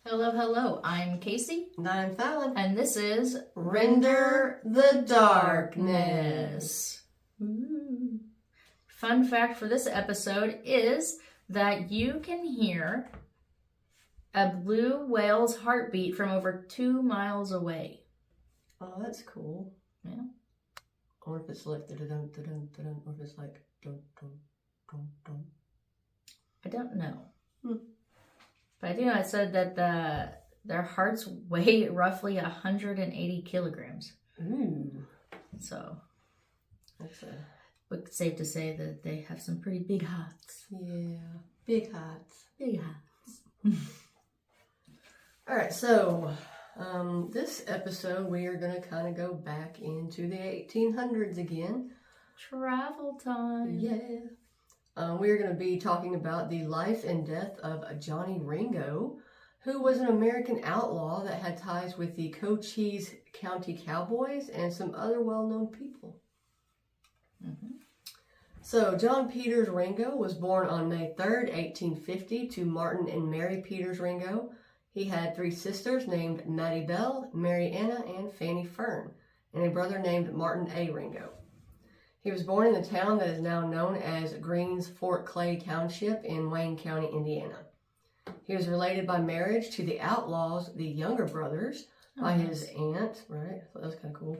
Hello, hello. I'm Casey. And I'm Fallon. And this is Render the Darkness. Ooh. Fun fact for this episode is that you can hear a blue whale's heartbeat from over 2 miles away. Oh, that's cool. Yeah. I wonder if it's like dun dun dun dun, or if it's like dun dun dun dun. I don't know. But I do know it said that their hearts weigh roughly 180 kilograms. Ooh. So That's it's safe to say that they have some pretty big hearts. yeah. Big hearts. Big hearts. Alright, so this episode we are gonna kinda go back into the 1800s again. Travel time. Yeah. We're going to be talking about the life and death of Johnny Ringo, who was an American outlaw that had ties with the Cochise County Cowboys and some other well-known people. Mm-hmm. So, John Peters Ringo was born on May 3rd, 1850 to Martin and Mary Peters Ringo. He had 3 sisters named Maddie Bell, Mary Anna, and Fanny Fern, and a brother named Martin A. Ringo. He was born in the town that is now known as Greens Fort Clay Township in Wayne County, Indiana. He was related by marriage to the Outlaws, the younger brothers, by his aunt, right? So that was kind of cool,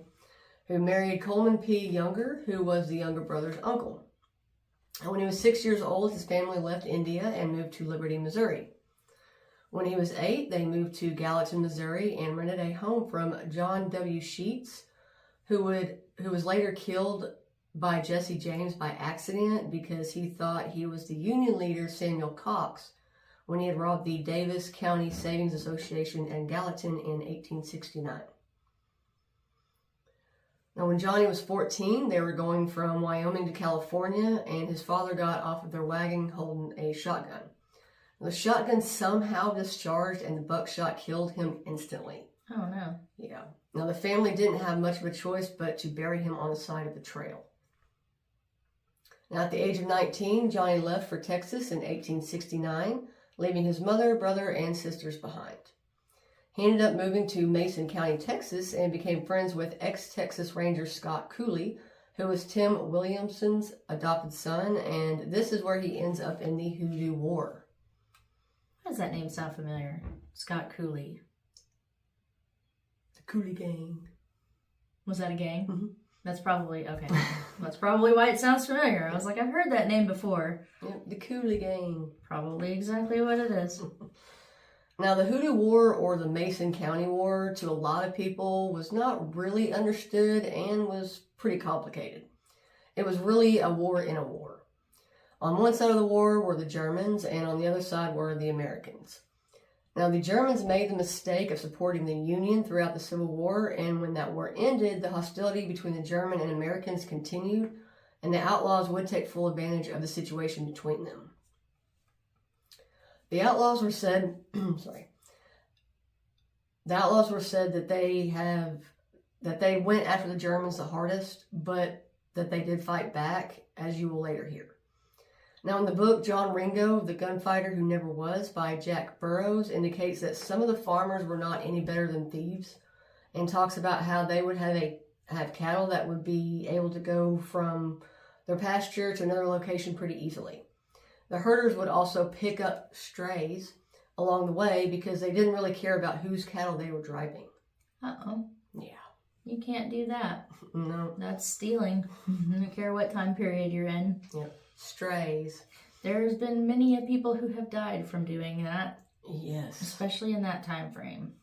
who married Coleman P. Younger, who was the younger brother's uncle. And when he was 6 years old, his family left India and moved to Liberty, Missouri. When he was 8, they moved to Gallatin, Missouri, and rented a home from John W. Sheets, who was later killed by Jesse James by accident because he thought he was the Union leader Samuel Cox when he had robbed the Davis County Savings Association in Gallatin in 1869. Now, when Johnny was 14, they were going from Wyoming to California, and his father got off of their wagon holding a shotgun. The shotgun somehow discharged, and the buckshot killed him instantly. Oh, no. Yeah. Now, the family didn't have much of a choice but to bury him on the side of the trail. Now, at the age of 19, Johnny left for Texas in 1869, leaving his mother, brother, and sisters behind. He ended up moving to Mason County, Texas, and became friends with ex-Texas Ranger Scott Cooley, who was Tim Williamson's adopted son, and this is where he ends up in the Hoodoo War. Why does that name sound familiar? Scott Cooley. The Cooley Gang. Was that a gang? Mm-hmm. That's probably, okay. That's probably why it sounds familiar. I was like, I've heard that name before. Yep, the Cooley Gang. Probably exactly what it is. Now, the Hoodoo War, or the Mason County War, to a lot of people was not really understood and was pretty complicated. It was really a war in a war. On one side of the war were the Germans, and on the other side were the Americans. Now, the Germans made the mistake of supporting the Union throughout the Civil War, and when that war ended, the hostility between the German and Americans continued, and the Outlaws would take full advantage of the situation between them. The Outlaws were said, that they went after the Germans the hardest, but that they did fight back, as you will later hear. Now, in the book, John Ringo, The Gunfighter Who Never Was, by Jack Burroughs, indicates that some of the farmers were not any better than thieves, and talks about how they would have cattle that would be able to go from their pasture to another location pretty easily. The herders would also pick up strays along the way because they didn't really care about whose cattle they were driving. Uh-oh. Yeah. You can't do that. No. That's stealing. I don't care what time period you're in. Yep. Strays. There's been many people who have died from doing that. Yes. Especially in that time frame.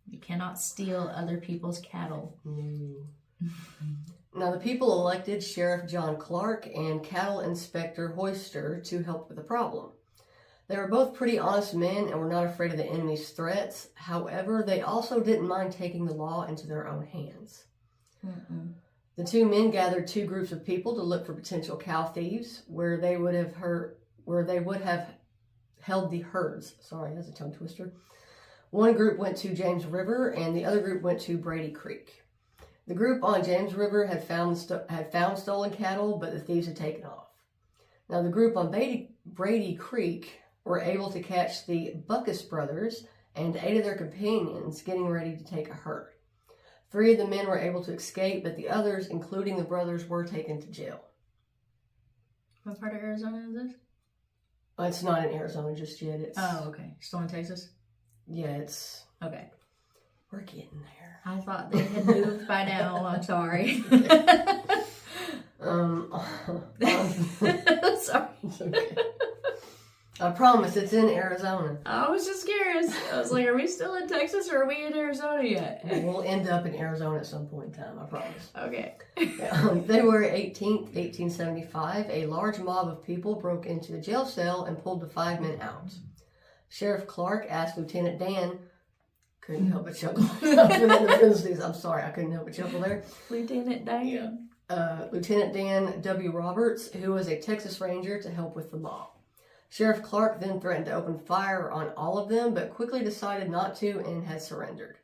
You cannot steal other people's cattle. No. Now, the people elected Sheriff John Clark and Cattle Inspector Hoyster to help with the problem. They were both pretty honest men and were not afraid of the enemy's threats. However, they also didn't mind taking the law into their own hands. Mm-mm. The 2 men gathered 2 groups of people to look for potential cow thieves where they would have held the herds. Sorry, that's a tongue twister. One group went to James River and the other group went to Brady Creek. The group on James River had found stolen cattle, but the thieves had taken off. Now, the group on Brady Creek were able to catch the Buckus brothers and 8 of their companions getting ready to take a herd. 3 of the men were able to escape, but the others, including the brothers, were taken to jail. What part of Arizona is this? It's not in Arizona just yet. It's okay. Still in Texas? Yeah, it's... Okay. We're getting there. I thought they had moved by now. I'm sorry. Sorry. It's okay. I promise, it's in Arizona. I was just curious. I was like, are we still in Texas or are we in Arizona yet? We'll end up in Arizona at some point in time, I promise. Okay. February 18th, 1875, a large mob of people broke into the jail cell and pulled the 5 men out. Sheriff Clark asked Lieutenant Dan, couldn't help but chuckle. I'm sorry, I couldn't help but chuckle there. Lieutenant Dan. Lieutenant Dan W. Roberts, who was a Texas Ranger, to help with the mob. Sheriff Clark then threatened to open fire on all of them, but quickly decided not to and had surrendered.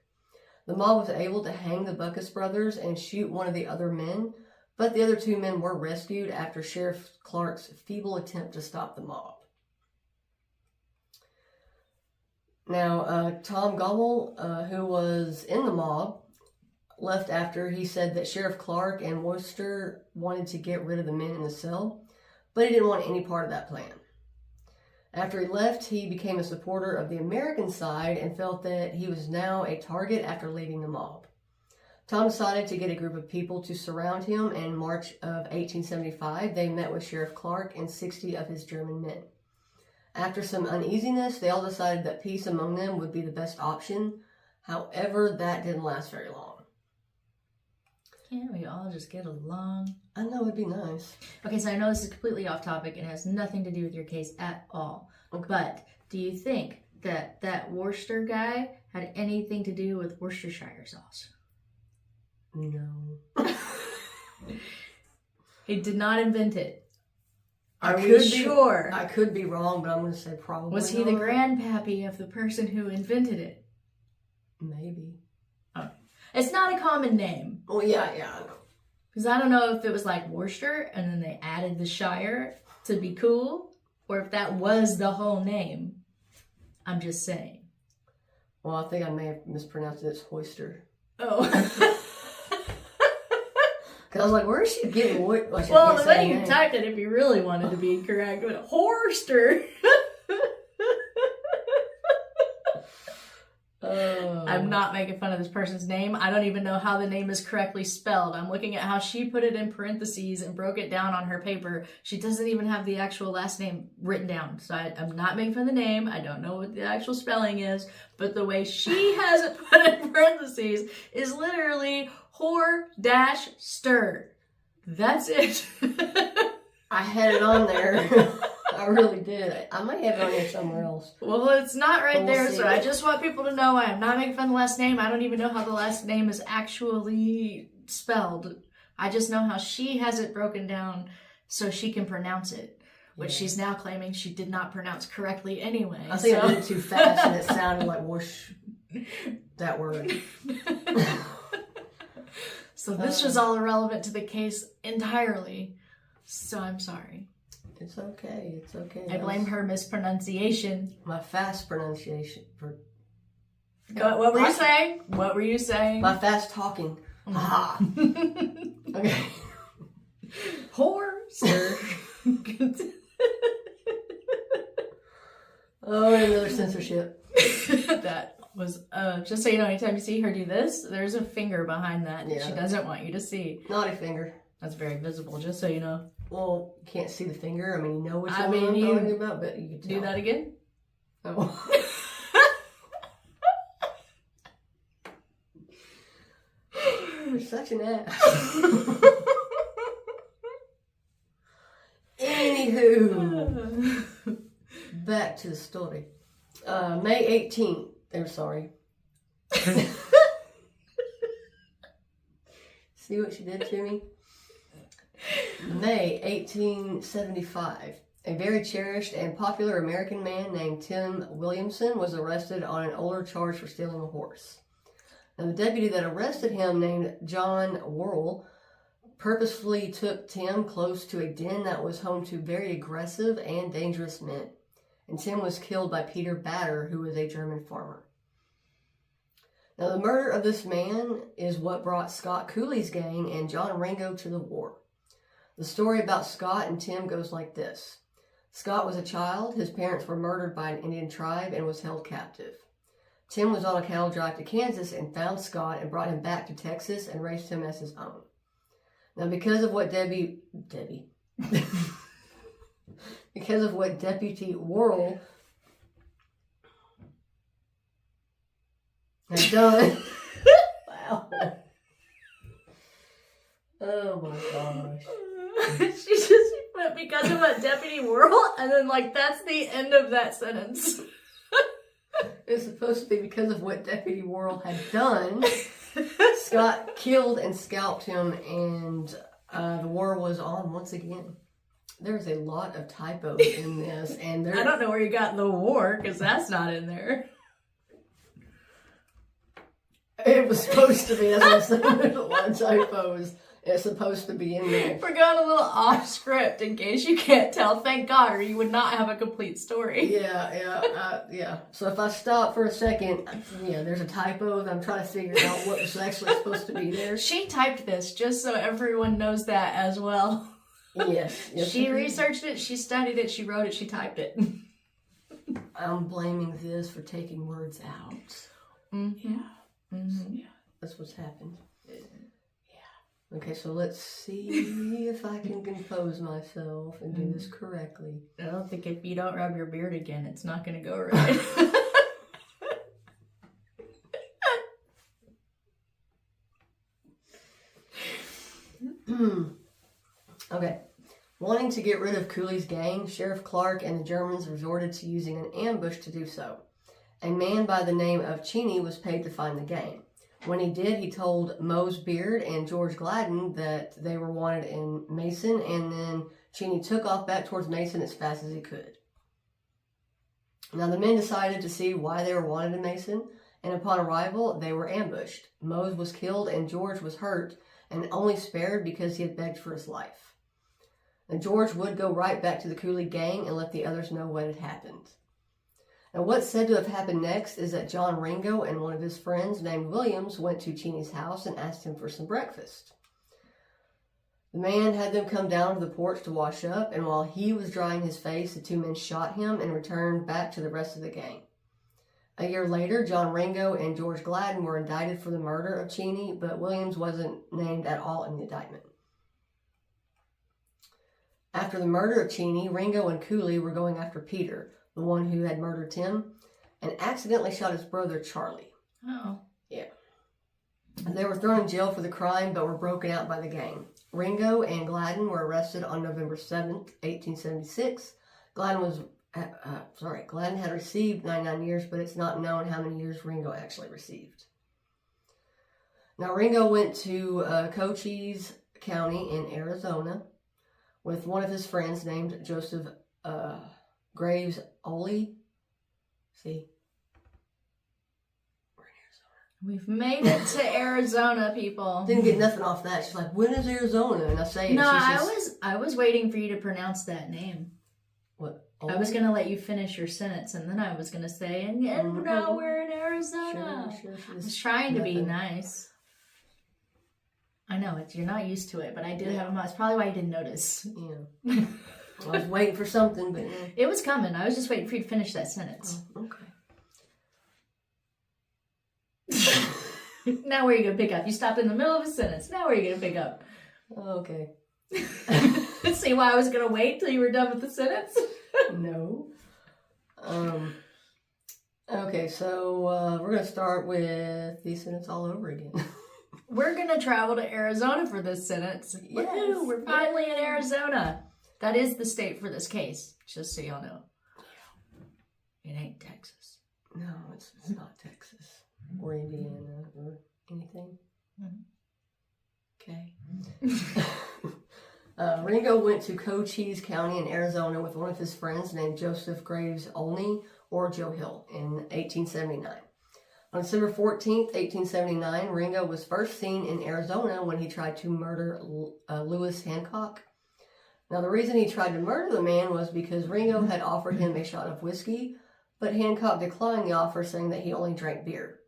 The mob was able to hang the Buckus brothers and shoot one of the other men, but the other 2 men were rescued after Sheriff Clark's feeble attempt to stop the mob. Now, Tom Gommel, who was in the mob, left after he said that Sheriff Clark and Worcester wanted to get rid of the men in the cell, but he didn't want any part of that plan. After he left, he became a supporter of the American side and felt that he was now a target after leaving the mob. Tom decided to get a group of people to surround him, and in March of 1875, they met with Sheriff Clark and 60 of his German men. After some uneasiness, they all decided that peace among them would be the best option. However, that didn't last very long. Can't we all just get along? I know, it'd be nice. Okay, so I know this is completely off topic and has nothing to do with your case at all. Okay. But do you think that that Worcester guy had anything to do with Worcestershire sauce? No. He did not invent it. Are I we sure? I could be wrong, but I'm going to say probably Was he the grandpappy of the person who invented it? Maybe. Oh. It's not a common name. Oh, yeah, I know. Because I don't know if it was like Worcester and then they added the Shire to be cool, or if that was the whole name. I'm just saying. Well, I think I may have mispronounced it as Hoister. Oh. Because I was like, where is she getting what? Well, the way you typed it, if you really wanted to be correct, but Horster. I'm not making fun of this person's name. I don't even know how the name is correctly spelled. I'm looking at how she put it in parentheses and broke it down on her paper. She doesn't even have the actual last name written down. So I'm not making fun of the name. I don't know what the actual spelling is. But the way she has it put in parentheses is literally whore-stir. That's it. I had it on there. I really did. I might have it on here somewhere else. Well, it's not right there, see. so I just want people to know I am not making fun of the last name. I don't even know how the last name is actually spelled. I just know how she has it broken down so she can pronounce it, which she's now claiming she did not pronounce correctly anyway. I think I did it too fast and it sounded like whoosh, that word. So this was all irrelevant to the case entirely, so I'm sorry. It's okay. It's okay. I blame her mispronunciation. My fast pronunciation. What were you saying? What were you saying? My fast talking. Ha. Okay. Horse. Oh, another censorship. That was, just so you know, anytime you see her do this, there's a finger behind that Yeah. she doesn't want you to see. Naughty finger. That's very visible, just so you know. Well, you can't see the finger. I mean, you know which one mean, I'm you talking about, but you can tell. Do that again? Oh. You're such an ass. Anywho, back to the story. May 18th. I'm sorry. See what she did to me? May 1875. A very cherished and popular American man named Tim Williamson was arrested on an older charge for stealing a horse. Now, the deputy that arrested him, named John Worrell, purposefully took Tim close to a den that was home to very aggressive and dangerous men. And Tim was killed by Peter Batter, who was a German farmer. Now, the murder of this man is what brought Scott Cooley's gang and John Ringo to the war. The story about Scott and Tim goes like this. Scott was a child. His parents were murdered by an Indian tribe and was held captive. Tim was on a cattle drive to Kansas and found Scott and brought him back to Texas and raised him as his own. Now, because of what because of what Deputy Worrell had done. Wow. Oh my gosh. She just put because of what Deputy Worrell, and then like that's the end of that sentence. It's supposed to be because of what Deputy Worrell had done. Scott killed and scalped him, and the war was on once again. There's a lot of typos in this, and I don't know where you got the war, because that's not in there. It was supposed to be. That's what I'm saying. There's a lot of typos. It's supposed to be in there. We're going a little off script, in case you can't tell. Thank God, or you would not have a complete story. Yeah. So if I stop for a second, there's a typo, and I'm trying to figure out what was actually supposed to be there. She typed this, just so everyone knows that as well. Yes. She researched it, she studied it, she wrote it, she typed it. I'm blaming this for taking words out. Mm-hmm. Yeah. Mm-hmm. Yeah. That's what's happened. Okay, so let's see if I can compose myself and do this correctly. I don't think if you don't rub your beard again, it's not going to go right. Okay. Wanting to get rid of Cooley's gang, Sheriff Clark and the Germans resorted to using an ambush to do so. A man by the name of Cheney was paid to find the gang. When he did, he told Mose Beard and George Gladden that they were wanted in Mason, and then Cheney took off back towards Mason as fast as he could. Now, the men decided to see why they were wanted in Mason, and upon arrival, they were ambushed. Mose was killed and George was hurt, and only spared because he had begged for his life. Now, George would go right back to the Cooley gang and let the others know what had happened. Now, what's said to have happened next is that John Ringo and one of his friends named Williams went to Cheney's house and asked him for some breakfast. The man had them come down to the porch to wash up, and while he was drying his face, the two men shot him and returned back to the rest of the gang. A year later, John Ringo and George Gladden were indicted for the murder of Cheney, but Williams wasn't named at all in the indictment. After the murder of Cheney, Ringo and Cooley were going after Peter, the one who had murdered Tim, and accidentally shot his brother Charlie. Oh. Yeah. They were thrown in jail for the crime, but were broken out by the gang. Ringo and Gladden were arrested on November 7th, 1876. Gladden had received 99 years, but it's not known how many years Ringo actually received. Now, Ringo went to Cochise County in Arizona with one of his friends named Joseph Graves Oley. See? We're in Arizona. We've made it to Arizona, people. Didn't get nothing off that. She's like, when is Arizona? And I say it. No, I was waiting for you to pronounce that name. What? I was going to let you finish your sentence, and then I was going to say, and now we're in Arizona. Sure. I was trying to be nice. I know, you're not used to it, but I did have a mouth. It's probably why you didn't notice. Yeah. I was waiting for something, but... It was coming. I was just waiting for you to finish that sentence. Oh, okay. Now where are you going to pick up? You stopped in the middle of a sentence. Now where are you going to pick up? Okay. See why I was going to wait till you were done with the sentence? No. Okay, so we're going to start with the sentence all over again. We're going to travel to Arizona for this sentence. Yes. Woohoo, we're finally in Arizona. That is the state for this case, just so y'all know. It ain't Texas. No, it's not Texas or Indiana or anything. Okay. Ringo went to Cochise County in Arizona with one of his friends named Joseph Graves Olney, or Joe Hill, in 1879. On December 14th, 1879, Ringo was first seen in Arizona when he tried to murder Lewis Hancock. Now, the reason he tried to murder the man was because Ringo had offered him a shot of whiskey, but Hancock declined the offer, saying that he only drank beer.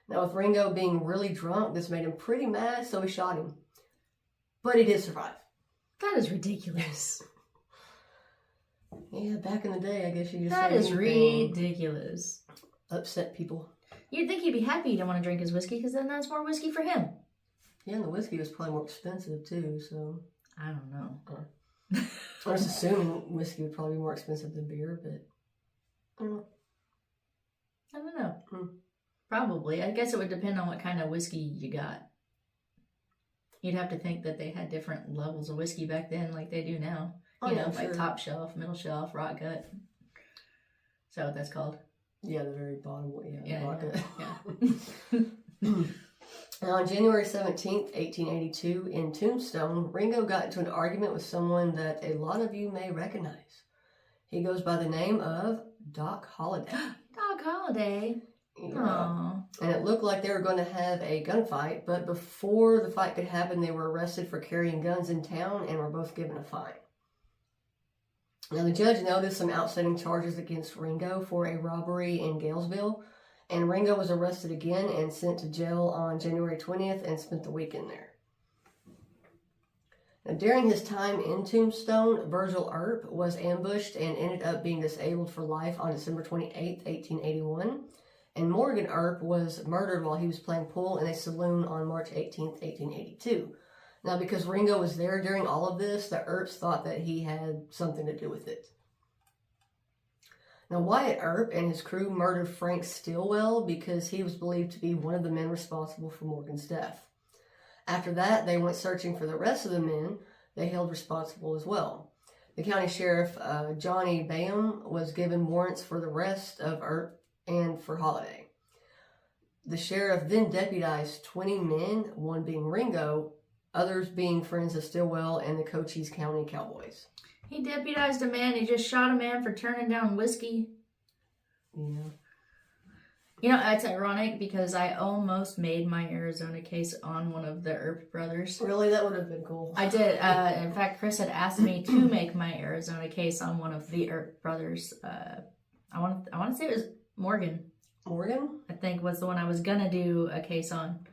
Now, with Ringo being really drunk, this made him pretty mad, so he shot him. But he did survive. That is ridiculous. Yeah, back in the day, I guess you just That say is anything. ridiculous. Upset people. You'd think he'd be happy he didn't want to drink his whiskey, because then that's more whiskey for him. Yeah, and the whiskey was probably more expensive, too, so... I don't know. I was assuming whiskey would probably be more expensive than beer, but... I don't know. I don't know. Probably. I guess it would depend on what kind of whiskey you got. You'd have to think that they had different levels of whiskey back then like they do now. You know, like top shelf, middle shelf, rock gut. Is that what that's called? Yeah, the very bottom one. Yeah, rock gut. Yeah. Now, on January 17th, 1882, in Tombstone, Ringo got into an argument with someone that a lot of you may recognize. He goes by the name of Doc Holliday. Doc Holliday. Yeah. Aww. And it looked like they were going to have a gunfight, but before the fight could happen, they were arrested for carrying guns in town and were both given a fine. Now, the judge noticed some outstanding charges against Ringo for a robbery in Galesville, and Ringo was arrested again and sent to jail on January 20th and spent the weekend there. Now, during his time in Tombstone, Virgil Earp was ambushed and ended up being disabled for life on December 28th, 1881. And Morgan Earp was murdered while he was playing pool in a saloon on March 18th, 1882. Now, because Ringo was there during all of this, the Earps thought that he had something to do with it. Now, Wyatt Earp and his crew murdered Frank Stilwell because he was believed to be one of the men responsible for Morgan's death. After that, they went searching for the rest of the men they held responsible as well. The county sheriff, Johnny Bayham, was given warrants for the rest of Earp and for Holliday. The sheriff then deputized 20 men, one being Ringo, others being friends of Stilwell and the Cochise County Cowboys. He deputized a man. He just shot a man for turning down whiskey. Yeah. You know, that's ironic because I almost made my Arizona case on one of the Earp brothers. Really? That would have been cool. I did. In fact, Chris had asked me to make my Arizona case on one of the Earp brothers. I want to say it was Morgan. Morgan? I think was the one I was going to do a case on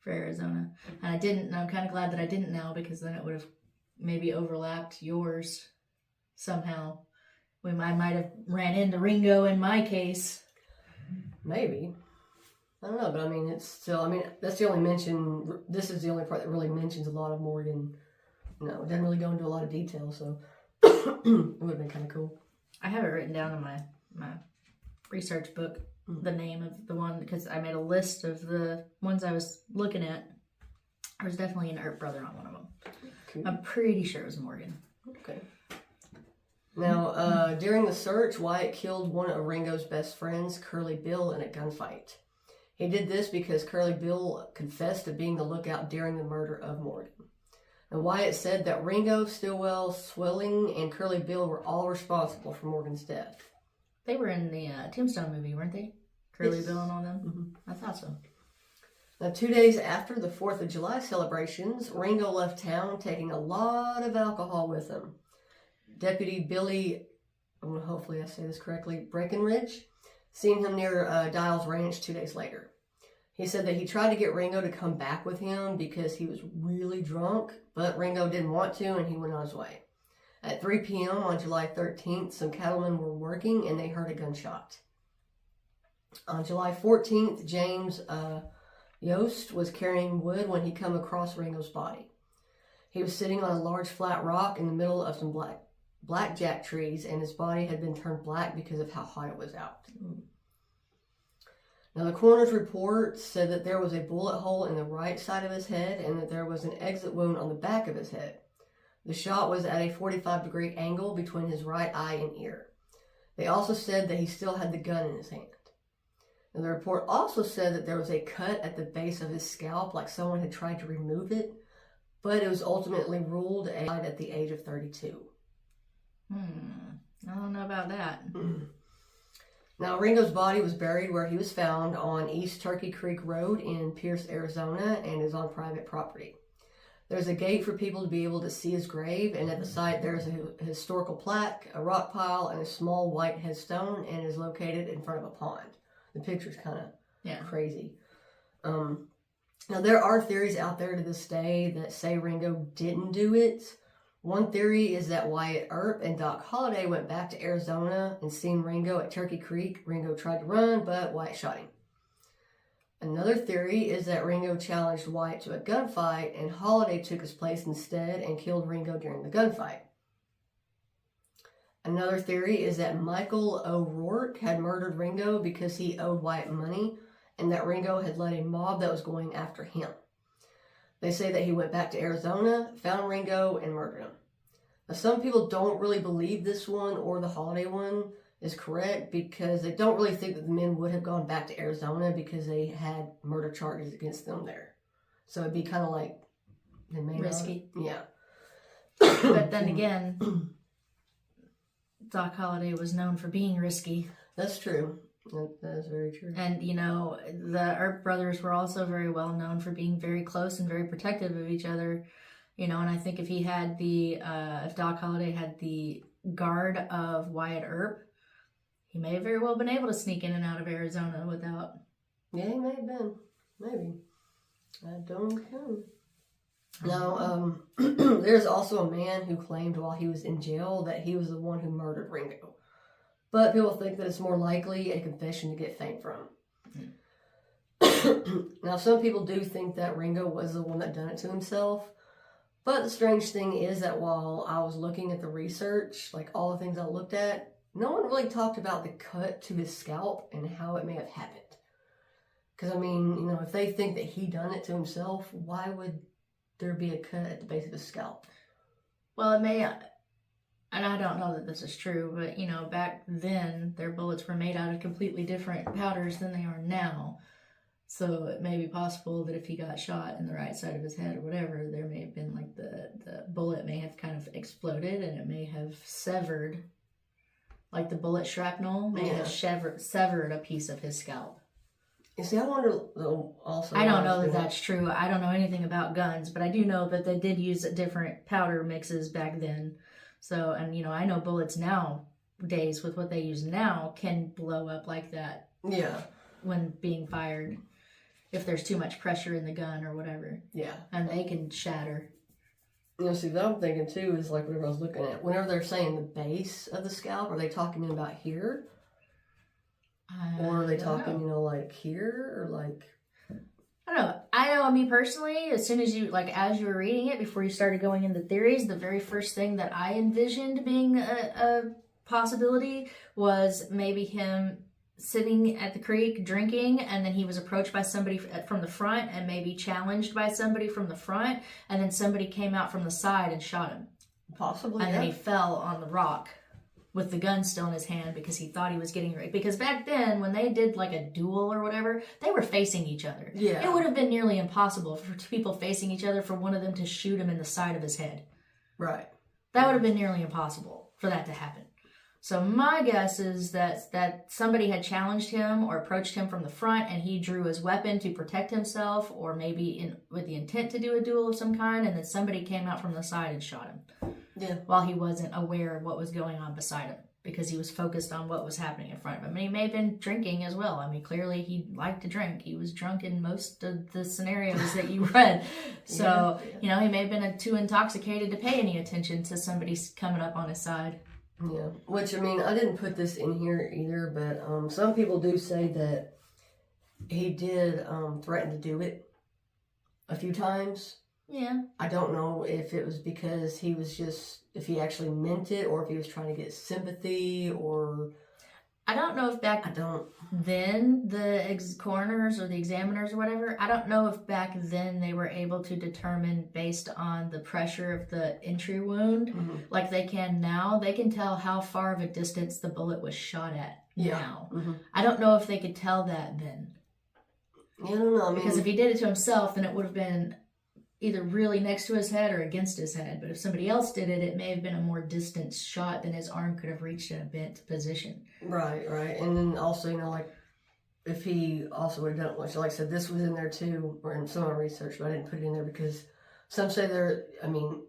for Arizona. And I didn't. And I'm kind of glad that I didn't now because then it would have maybe overlapped yours somehow. I might have ran into Ringo in my case. Maybe. I don't know, but I mean, it's still, I mean, that's the only mention, this is the only part that really mentions a lot of Morgan. You know, it doesn't really go into a lot of detail, so it would have been kind of cool. I have it written down in my research book, the name of the one, because I made a list of the ones I was looking at. There was definitely an Earp brother on one of them. Cool. I'm pretty sure it was Morgan. Okay. Now, during the search, Wyatt killed one of Ringo's best friends, Curly Bill, in a gunfight. He did this because Curly Bill confessed to being the lookout during the murder of Morgan. And Wyatt said that Ringo, Stilwell, Swilling, and Curly Bill were all responsible for Morgan's death. They were in the Tombstone movie, weren't they? Curly Bill and all them? Mm-hmm. I thought so. Now, 2 days after the 4th of July celebrations, Ringo left town taking a lot of alcohol with him. Deputy Billy, hopefully I say this correctly, Breckenridge, seen him near Dials Ranch 2 days later. He said that he tried to get Ringo to come back with him because he was really drunk, but Ringo didn't want to and he went on his way. At 3 p.m. on July 13th, some cattlemen were working and they heard a gunshot. On July 14th, James Yost was carrying wood when he come across Ringo's body. He was sitting on a large flat rock in the middle of some blackjack trees, and his body had been turned black because of how hot it was out. Now, the coroner's report said that there was a bullet hole in the right side of his head and that there was an exit wound on the back of his head. The shot was at a 45-degree angle between his right eye and ear. They also said that he still had the gun in his hand. And the report also said that there was a cut at the base of his scalp, like someone had tried to remove it, but it was ultimately ruled a death at the age of 32. I don't know about that. Now, Ringo's body was buried where he was found on East Turkey Creek Road in Pierce, Arizona, and is on private property. There's a gate for people to be able to see his grave, and at the site there's a historical plaque, a rock pile, and a small white headstone, and is located in front of a pond. The picture's kind of crazy. Now, there are theories out there to this day that say Ringo didn't do it. One theory is that Wyatt Earp and Doc Holliday went back to Arizona and seen Ringo at Turkey Creek. Ringo tried to run, but Wyatt shot him. Another theory is that Ringo challenged Wyatt to a gunfight and Holliday took his place instead and killed Ringo during the gunfight. Another theory is that Michael O'Rourke had murdered Ringo because he owed Wyatt money and that Ringo had led a mob that was going after him. They say that he went back to Arizona, found Ringo, and murdered him. Now, some people don't really believe this one or the Holiday one is correct because they don't really think that the men would have gone back to Arizona because they had murder charges against them there. So it'd be kind of like they may risky. Not, yeah. But then again, Doc Holliday was known for being risky. That's true. That is very true. And, you know, the Earp brothers were also very well known for being very close and very protective of each other. You know, and I think if he had if Doc Holliday had the guard of Wyatt Earp, he may have very well been able to sneak in and out of Arizona without... Yeah, he may have been. Maybe. I don't know. Now, there's also a man who claimed while he was in jail that he was the one who murdered Ringo. But people think that it's more likely a confession to get fame from. Now, some people do think that Ringo was the one that done it to himself. But the strange thing is that while I was looking at the research, like all the things I looked at, no one really talked about the cut to his scalp and how it may have happened. Because, I mean, you know, if they think that he done it to himself, why would there be a cut at the base of his scalp? Well, it may... And I don't know that this is true, but, you know, back then, their bullets were made out of completely different powders than they are now. So it may be possible that if he got shot in the right side of his head or whatever, there may have been, like, the bullet may have kind of exploded and it may have severed, like the bullet shrapnel may have severed a piece of his scalp. You see, I wonder also... I don't know that that's true. I don't know anything about guns, but I do know that they did use different powder mixes back then. So, and you know, I know bullets nowadays with what they use now can blow up like that. Yeah. When being fired, if there's too much pressure in the gun or whatever. Yeah. And they can shatter. You know, see, what I'm thinking too is like whenever I was looking at, whenever they're saying the base of the scalp, are they talking about here? Or are they talking, you know, like here or like... I don't know. I know, me personally, as soon as you, like, as you were reading it, before you started going into theories, the very first thing that I envisioned being a possibility was maybe him sitting at the creek drinking, and then he was approached by somebody from the front and maybe challenged by somebody from the front, and then somebody came out from the side and shot him. Possibly, And then he fell on the rock with the gun still in his hand because he thought he was getting ready. Because back then, when they did like a duel or whatever, they were facing each other. Yeah. It would have been nearly impossible for two people facing each other for one of them to shoot him in the side of his head. Right. That would have been nearly impossible for that to happen. So my guess is that somebody had challenged him or approached him from the front and he drew his weapon to protect himself, or maybe with the intent to do a duel of some kind, and then somebody came out from the side and shot him. Yeah. While he wasn't aware of what was going on beside him because he was focused on what was happening in front of him. And he may have been drinking as well. I mean, clearly he liked to drink. He was drunk in most of the scenarios that you read. So, you know, he may have been too intoxicated to pay any attention to somebody coming up on his side. Yeah, which, I mean, I didn't put this in here either, but some people do say that he did threaten to do it a few times. Yeah. I don't know if it was because he was just, if he actually meant it, or if he was trying to get sympathy, or... I don't know if back then the coroners or the examiners or whatever, I don't know if back then they were able to determine based on the pressure of the entry wound, like they can now. They can tell how far of a distance the bullet was shot at now. I don't know if they could tell that then. Yeah, I don't know. I mean, because if he did it to himself, then it would have been either really next to his head or against his head. But if somebody else did it, it may have been a more distant shot than his arm could have reached in a bent position. Right. And then also, you know, like, if he also would have done it, which, like I said, this was in there too, or in some of my research, but I didn't put it in there because some say there, I mean,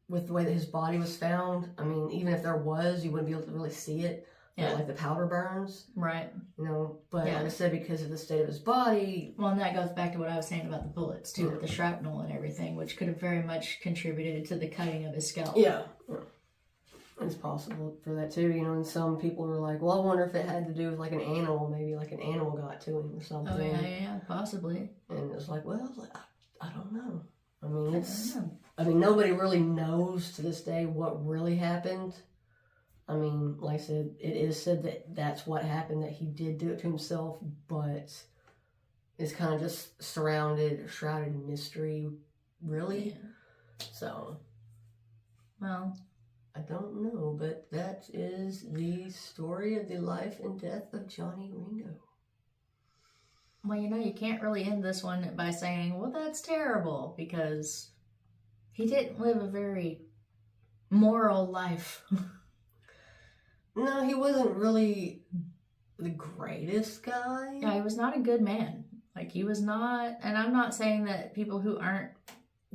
with the way that his body was found, I mean, even if there was, you wouldn't be able to really see it. Yeah. Like the powder burns. Right. You know, but Yeah. like I said, because of the state of his body. Well, and that goes back to what I was saying about the bullets, too, with the shrapnel and everything, which could have very much contributed to the cutting of his scalp. Yeah. It's possible for that too, you know, and some people were like, well, I wonder if it had to do with like an animal, maybe like an animal got to him or something. Oh, yeah, possibly. And it was like, well, I don't know. I mean, nobody really knows to this day what really happened. I mean, like I said, it is said that that's what happened, that he did do it to himself, but it's kind of just shrouded in mystery, really. Yeah. So, well, I don't know, but that is the story of the life and death of Johnny Ringo. well, you know, you can't really end this one by saying, well, that's terrible, because he didn't live a very moral life. No, he wasn't really the greatest guy. Yeah, he was not a good man. Like, he was not, and I'm not saying that people who aren't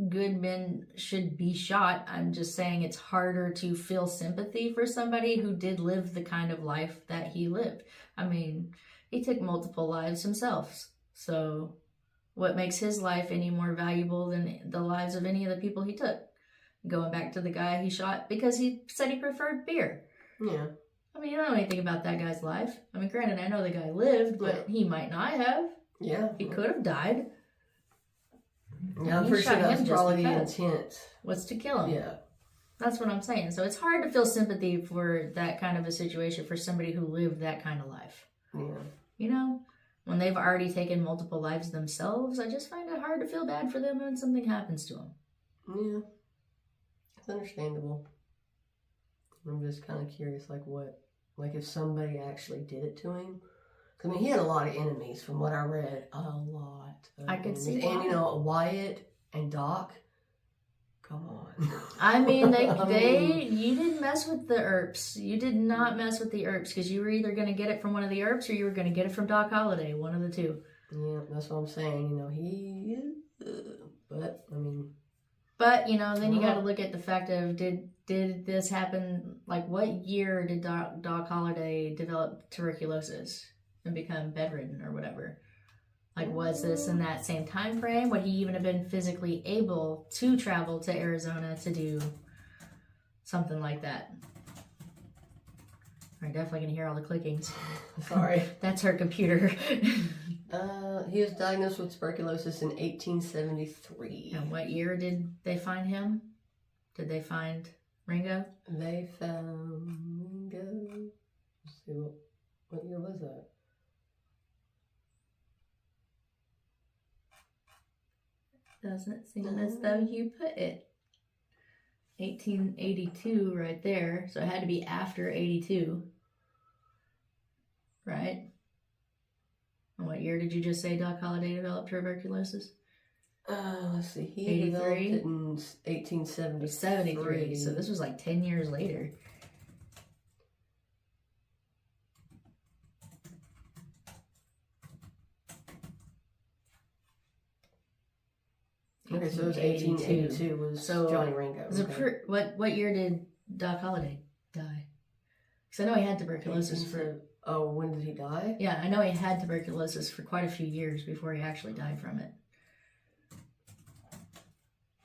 good men should be shot. I'm just saying it's harder to feel sympathy for somebody who did live the kind of life that he lived. I mean, he took multiple lives himself. So what makes his life any more valuable than the lives of any of the people he took? Going back to the guy he shot because he said he preferred beer. Yeah. I mean, you don't know anything about that guy's life. I mean, granted, I know the guy lived, but he might not have. Yeah. He could have died. Yeah, I'm pretty sure that's probably the intent. Was to kill him. Yeah. That's what I'm saying. So it's hard to feel sympathy for that kind of a situation for somebody who lived that kind of life. Yeah. You know? When they've already taken multiple lives themselves, I just find it hard to feel bad for them when something happens to them. Yeah. It's understandable. I'm just kind of curious, like if somebody actually did it to him. I mean, he had a lot of enemies from what I read. A lot. I could see that. And, why. you know, Wyatt and Doc. Come on. I mean, you didn't mess with the Earps. You did not mess with the Earps because you were either going to get it from one of the Earps or you were going to get it from Doc Holliday, one of the two. Yeah, that's what I'm saying. You know, but, I mean. But, you know, then you got to look at the fact of did this happen, like what year did Doc Holliday develop tuberculosis and become bedridden or whatever? Like, was this in that same time frame? Would he even have been physically able to travel to Arizona to do something like that? We're definitely going to hear all the clickings. Sorry. That's her computer. He was diagnosed with tuberculosis in 1873. And what year did they find him? Did they find Ringo? They found Ringo. Let's see, what year was that? Doesn't seem as though you put it. 1882 right there. So it had to be after 82. Right? And what year did you just say Doc Holliday developed tuberculosis? Let's see. He 83? developed it in 1873. 73. So this was like 10 years later. Okay, so it was 1882 was Johnny Ringo. What year did Doc Holliday die? Because I know he had tuberculosis for... Oh, when did he die? Yeah, I know he had tuberculosis for quite a few years before he actually died from it.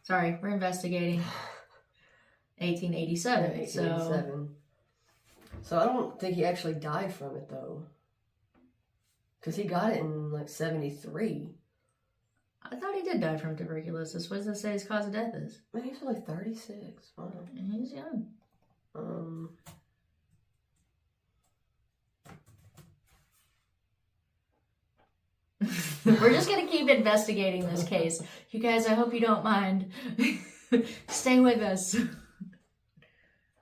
Sorry, we're investigating. 1887. Yeah, 1887. So I don't think he actually died from it, though. Because he got it in, like, 73. I thought he did die from tuberculosis. What does it say his cause of death is? Man, he's only 36. Wow. He's young. We're just going to keep investigating this case. You guys, I hope you don't mind. Stay with us.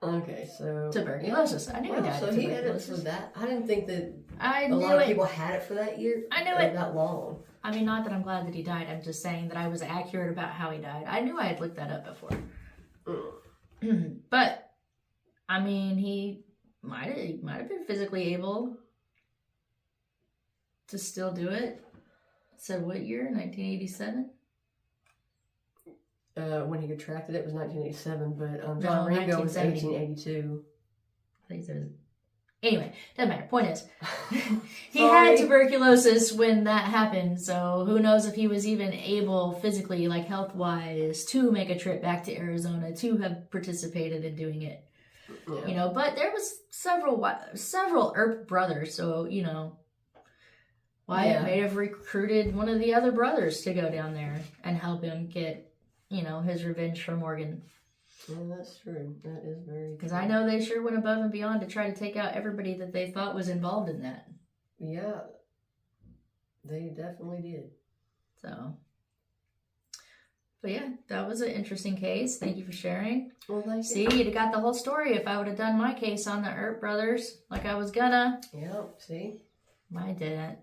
Okay, so... Tuberculosis. I knew he died so of he had it for tuberculosis. that? I didn't think that I a knew lot of it. people had it for that year. I knew it. That long. I mean, not that I'm glad that he died. I'm just saying that I was accurate about how he died. I knew I had looked that up before. But, I mean, he might have been physically able to still do it. So what year? 1987? When he contracted it was 1987, but No, John Ringo was 1970. 1882. I think it was Anyway, doesn't matter. Point is, he Sorry. had tuberculosis when that happened, so who knows if he was even able physically, like health-wise, to make a trip back to Arizona to have participated in doing it. Yeah. You know, but there was several Earp brothers, so, you know, Wyatt may have recruited one of the other brothers to go down there and help him get, you know, his revenge for Morgan. Yeah, that's true. That is very true. Because I know they sure went above and beyond to try to take out everybody that they thought was involved in that. Yeah, they definitely did. So, but yeah, that was an interesting case. Thank you for sharing. Well, thank you. See, you'd have got the whole story if I would have done my case on the Earp brothers like I was gonna. Yeah, see? I didn't.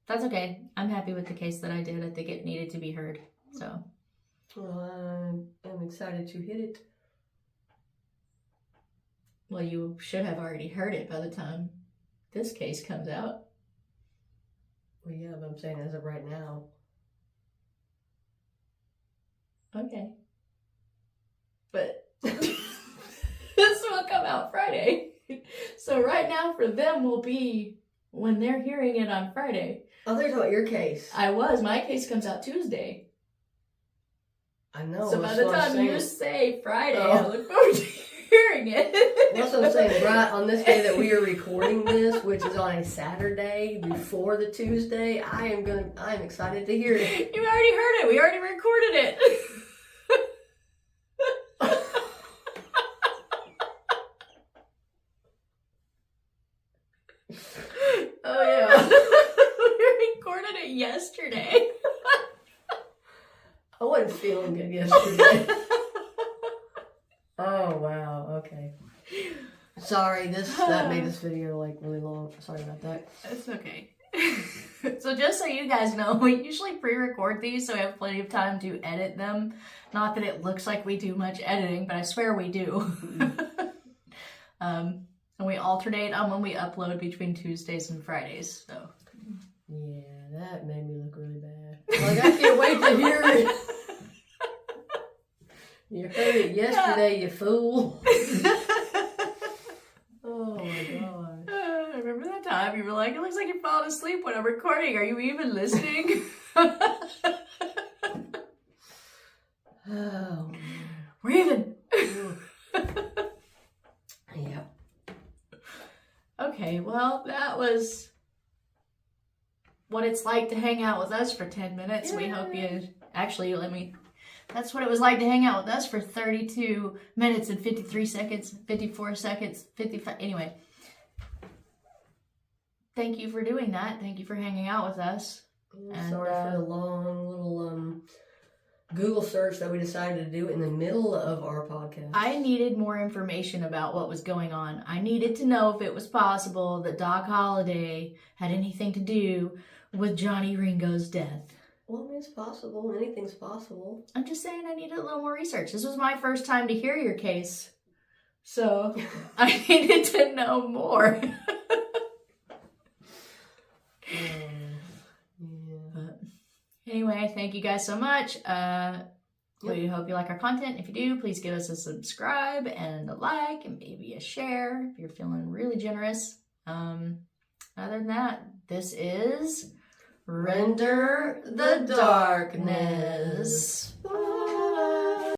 That's okay. I'm happy with the case that I did. I think it needed to be heard. So. Well, I'm excited to hit it. Well, you should have already heard it by the time this case comes out. Well, yeah, but I'm saying as of right now. Okay. But this will come out Friday. So right now for them will be when they're hearing it on Friday. Oh, there's about your case. My case comes out Tuesday. I know. So by the time you say Friday, I Oh. look forward to hearing it. That's what I'm saying. Right on this day that we are recording this, which is on a Saturday before the Tuesday, I am excited to hear it. You already heard it. We already recorded it. Oh yeah. We recorded it yesterday. I wasn't feeling good yesterday. Oh wow. Okay. Sorry, that made this video like really long. Sorry about that. It's okay. So just so you guys know, we usually pre-record these so we have plenty of time to edit them. Not that it looks like we do much editing, but I swear we do. And we alternate on when we upload between Tuesdays and Fridays. So Yeah, that made me look really bad. Like I can't wait to hear it. You heard it yesterday, you fool. Oh my god. I remember that time you were like, it looks like you're falling asleep when I'm recording. Are you even listening? Oh. We're even. Yeah. Okay, well, that was what it's like to hang out with us for 10 minutes. We hope you... Actually, that's what it was like to hang out with us for 32 minutes and 53 seconds, 54 seconds, 55... Anyway. Thank you for doing that. Thank you for hanging out with us. And sorry for the long little Google search that we decided to do in the middle of our podcast. I needed more information about what was going on. I needed to know if it was possible that Doc Holliday had anything to do with Johnny Ringo's death. Well, I mean, it's possible. Anything's possible. I'm just saying I needed a little more research. This was my first time to hear your case. So I needed to know more. Anyway, thank you guys so much. We hope you like our content. If you do, please give us a subscribe and a like and maybe a share if you're feeling really generous. Other than that, this is Render the Darkness. Bye.